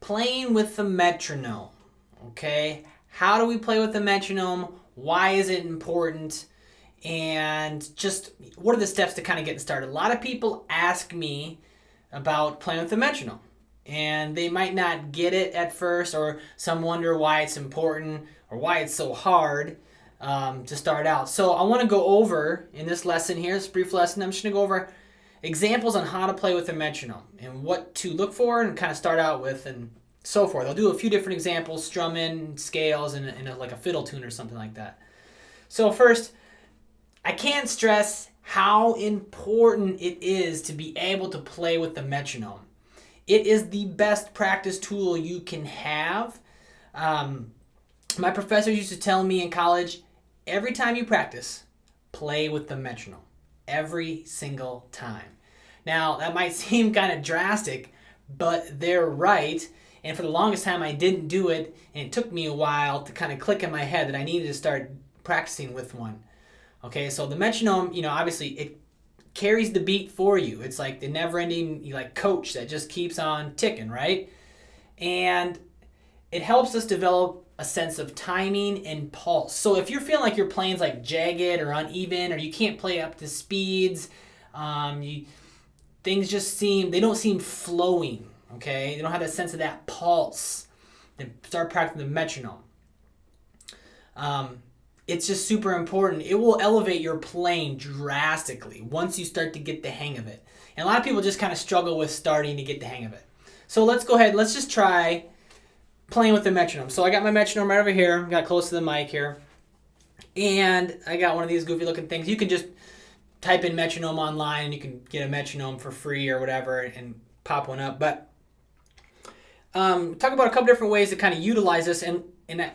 playing with the metronome. Okay, how do we play with the metronome? Why is it important? And just what are the steps to kind of get started? A lot of people ask me about playing with the metronome, and they might not get it at first, or some wonder why it's important or why it's so hard to start out. So I want to go over in this lesson here, this brief lesson, I'm just going to go over examples on how to play with the metronome and what to look for and kind of start out with and so forth. I'll do a few different examples, strumming, scales, and like a fiddle tune or something like that. So first, I can't stress how important it is to be able to play with the metronome. It is the best practice tool you can have. My professor used to tell me in college, every time you practice, play with the metronome. Every single time. Now, that might seem kind of drastic, but they're right. And for the longest time, I didn't do it, and it took me a while to kind of click in my head that I needed to start practicing with one. Okay, so the metronome, obviously it carries the beat for you. It's like the never-ending coach that just keeps on ticking, right? And it helps us develop a sense of timing and pulse. So if you're feeling like your playing's like jagged or uneven, or you can't play up to speeds, things just they don't seem flowing, okay? They don't have that sense of that pulse. Then start practicing the metronome. It's just super important. It will elevate your playing drastically once you start to get the hang of it. And a lot of people just kind of struggle with starting to get the hang of it. So let's go ahead, let's just try playing with the metronome. So I got my metronome right over here, got close to the mic here, and I got one of these goofy looking things. You can just type in metronome online and you can get a metronome for free or whatever and pop one up. But talk about a couple different ways to kind of utilize this, and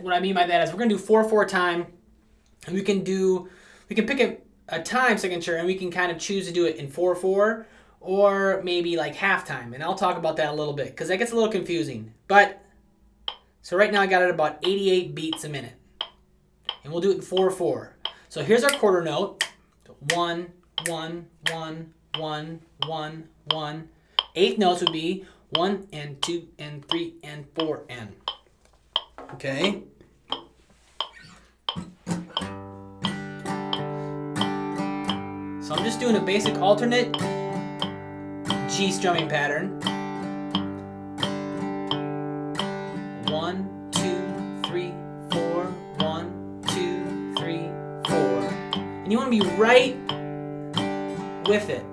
what I mean by that is we're going to do 4/4 time, and we can pick a time signature, and we can kind of choose to do it in 4/4 or maybe like half time, and I'll talk about that a little bit because that gets a little confusing. But so right now I got it about 88 beats a minute, and we'll do it in 4/4. So here's our quarter note: 1, 1, 1, 1, 1, 1. Eighth notes would be 1 and 2 and 3 and 4 and. Okay. So I'm just doing a basic alternate G strumming pattern. 1, 2, 3, 4. 1, 2, 3, 4. And you want to be right with it.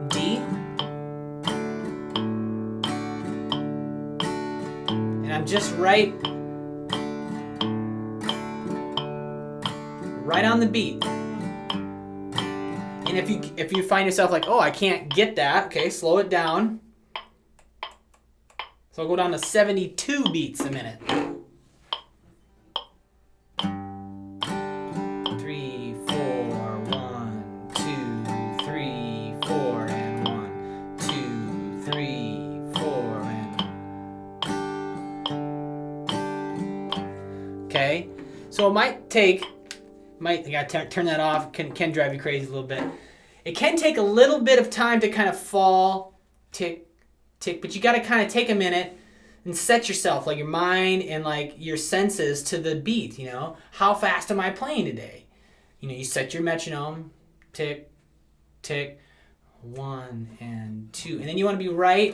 D. And I'm just right on the beat. And if you find yourself like, oh, I can't get that, okay, slow it down. So I'll go down to 72 beats a minute. 3, 4, 1, 2, 3, 4, and 1, 2, 3, 4, and. Okay, so it might take. I gotta turn that off. Can drive you crazy a little bit. It can take a little bit of time to kind of fall, tick, tick, but you gotta kind of take a minute and set yourself, like your mind and like your senses to the beat. How fast am I playing today? You set your metronome, tick, tick, 1 and 2, and then you want to be right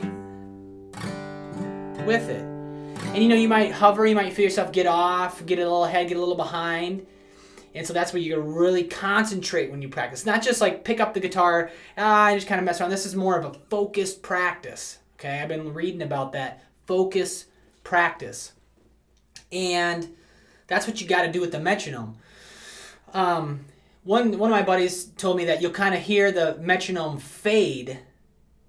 with it. And you might hover, you might feel yourself get off, get a little ahead, get a little behind. And so that's where you're going to really concentrate when you practice. Not just like pick up the guitar and just kind of mess around. This is more of a focused practice. Okay, I've been reading about that. Focus practice. And that's what you got to do with the metronome. One of my buddies told me that you'll kind of hear the metronome fade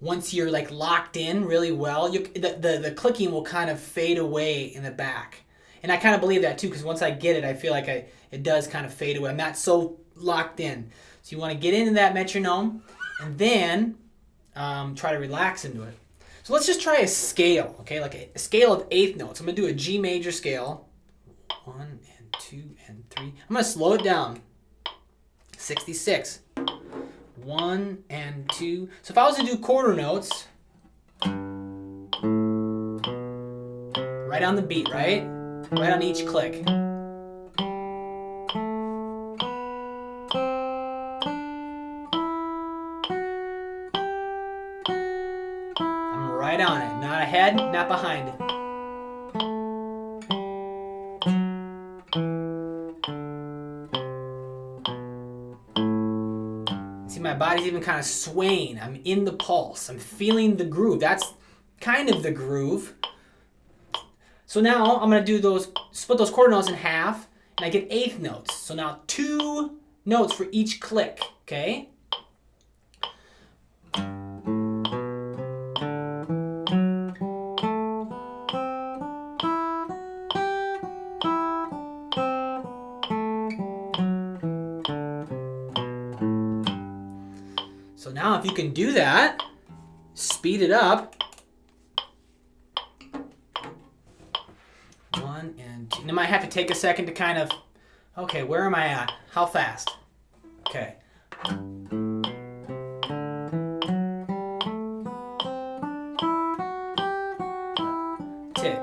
once you're like locked in really well. The clicking will kind of fade away in the back. And I kind of believe that too, because once I get it, I feel like it does kind of fade away. I'm not so locked in. So you want to get into that metronome and then try to relax into it. So let's just try a scale, okay? Like a scale of eighth notes. I'm going to do a G major scale. 1 and 2 and 3. I'm going to slow it down. 66. 1 and 2. So if I was to do quarter notes, Right on the beat, right? Right on each click. I'm right on it. Not ahead, not behind. See, my body's even kind of swaying. I'm in the pulse. I'm feeling the groove. That's kind of the groove. So now I'm going to do split those quarter notes in half, and I get eighth notes. So now 2 notes for each click, okay? So now if you can do that, speed it up. 1 and 2. And I might have to take a second to kind of, okay, where am I at? How fast? Okay. Tick,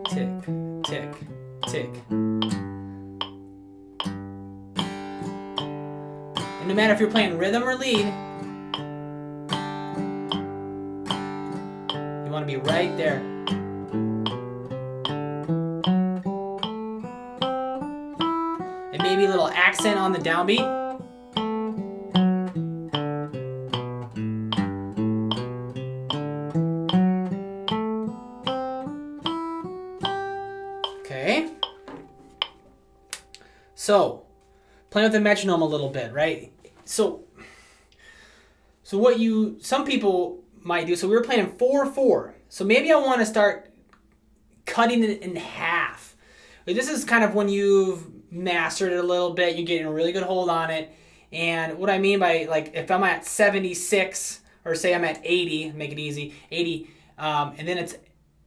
tick, tick, tick. And no matter if you're playing rhythm or lead, you want to be right there. And maybe a little accent on the downbeat. Okay. So, playing with the metronome a little bit, right? So what some people might do, so we were playing 4/4. So maybe I want to start cutting it in half. This is kind of when you've mastered it a little bit, you're getting a really good hold on it. And what I mean by, like, if I'm at 76, or say I'm at 80, make it easy, 80, and then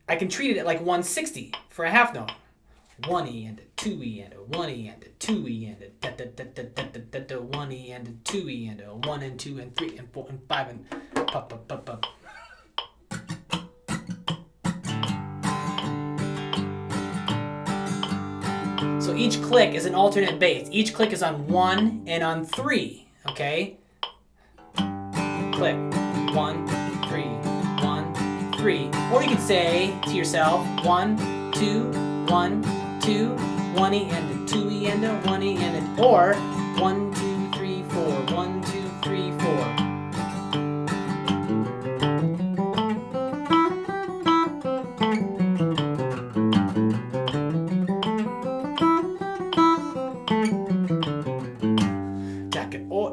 I can treat it like 160 for a half note. 1E and a 2E and a 1E and a 2E and a da da da da da da da 1E and a 2E and a 1 and 2 and 3 and 4 and 5 and pop pop pop pop. So each click is an alternate bass. Each click is on 1 and on 3, okay? Click 1 3 1 3. Or you could say to yourself 1 2 1 2 1E and a 2E and a 1E and a, or 1 2 3 4 1 2 3 4.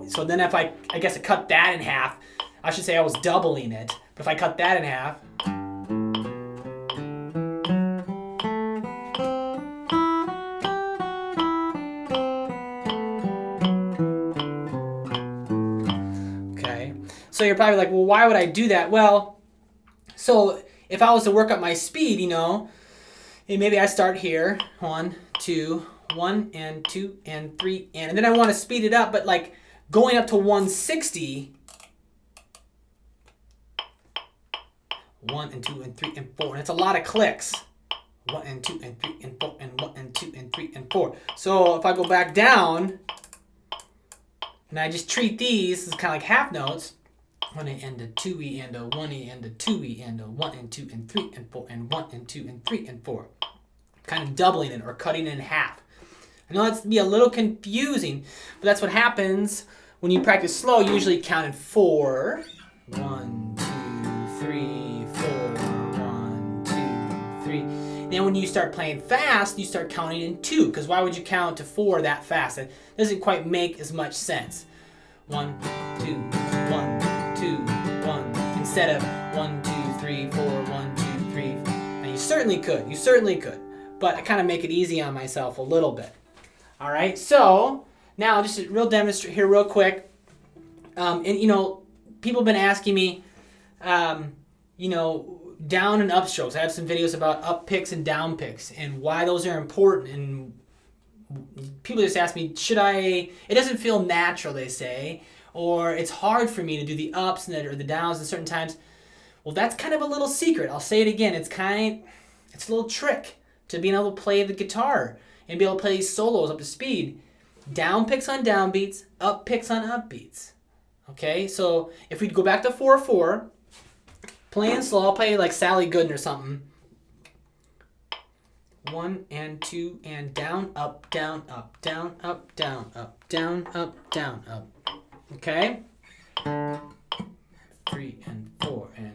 So then if I guess I cut that in half, I should say I was doubling it. But if I cut that in half, okay. So you're probably like, well, why would I do that? Well, so if I was to work up my speed, you know, and maybe I start here, 1 2 1 and 2 and 3 and then I want to speed it up, but like going up to 160, 1 and 2 and 3 and 4, and it's a lot of clicks. 1 and 2 and 3 and 4 and 1 and 2 and 3 and 4. So if I go back down and I just treat these as kind of like half notes, 1E and a 2E and a 1E and a 2E and a 1 and 2 and 3 and 4 and 1 and 2 and 3 and 4. Kind of doubling it or cutting it in half. I know that's be a little confusing, but that's what happens when you practice slow. You usually count in 4. 1 2 3 4 1 2 3. Then when you start playing fast, you start counting in 2. Because why would you count to 4 that fast? It doesn't quite make as much sense. 1 2 1 2 1 instead of 1 2 3 4 1 2 3. Now you certainly could, but I kind of make it easy on myself a little bit. All right, so now just a real demonstrate here real quick. And you know, people have been asking me, you know, down and up strokes. I have some videos about up picks and down picks and why those are important. And people just ask me, should I? It doesn't feel natural, they say, or it's hard for me to do the ups and or the downs at certain times. Well, that's kind of a little secret. I'll say it again. It's a little trick to being able to play the guitar and be able to play these solos up to speed. Down picks on down beats, up picks on up beats. Okay, so if we go back to 4/4, playing slow, I'll play like Sally Gooden or something. 1 and 2 and down, up, down, up, down, up, down, up, down, up, down, up. Okay? 3 and 4 and.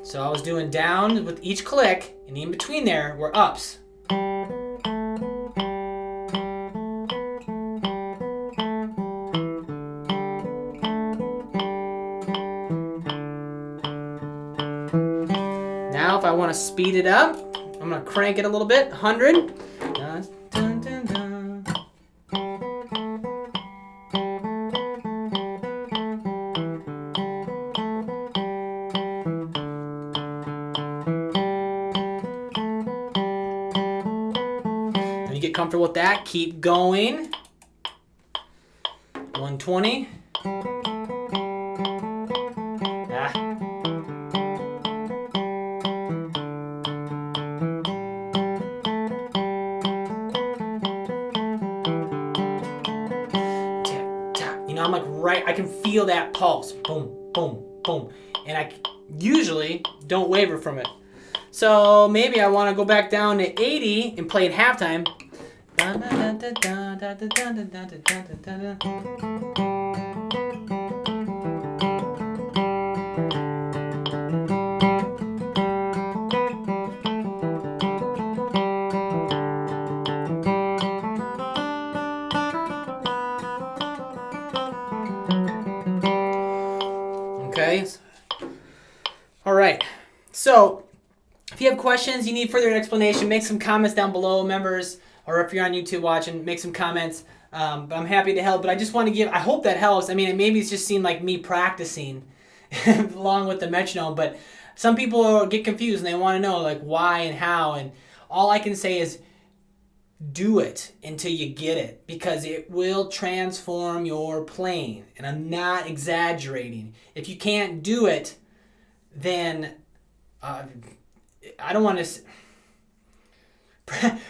So I was doing down with each click, and in between there were ups. Now if I want to speed it up, I'm going to crank it a little bit, 100. Dun, dun, dun, dun. When you get comfortable with that, keep going. 120. You know, I'm like I can feel that pulse. Boom, boom, boom. And I usually don't waver from it. So maybe I want to go back down to 80 and play it halftime. Okay. All right. So if you have questions, you need further explanation, make some comments down below, members, or if you're on YouTube watching, make some comments. But I'm happy to help. But I just want to I hope that helps. I mean, maybe it's just seemed like me practicing along with the metronome, but some people get confused and they want to know like why and how. And all I can say is do it until you get it, because it will transform your playing. And I'm not exaggerating. If you can't do it, then I don't want to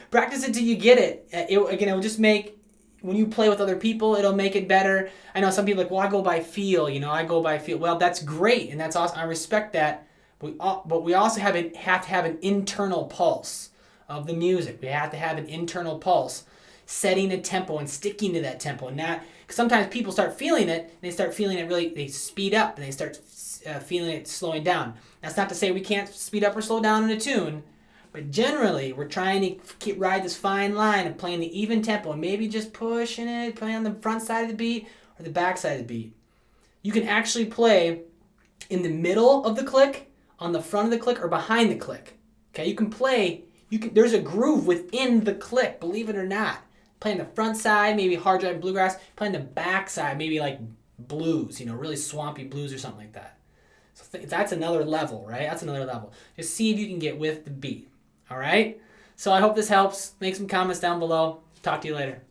practice it till you get it. It'll just make, when you play with other people, it'll make it better. I know some people are like, well, I go by feel. I go by feel. Well, that's great, and that's awesome. I respect that. But we also have to have an internal pulse of the music. We have to have an internal pulse, setting a tempo and sticking to that tempo. And that, because sometimes people start feeling it, and they start feeling it really, they speed up, and they start feeling it slowing down. That's not to say we can't speed up or slow down in a tune, but generally we're trying to ride this fine line of playing the even tempo and maybe just pushing it, playing on the front side of the beat or the back side of the beat. You can actually play in the middle of the click, on the front of the click, or behind the click. Okay, you can play. There's a groove within the click, believe it or not. Playing the front side, maybe hard drive bluegrass. Playing the back side, maybe like blues, really swampy blues or something like that. So that's another level, right? That's another level. Just see if you can get with the beat. All right? So I hope this helps. Make some comments down below. Talk to you later.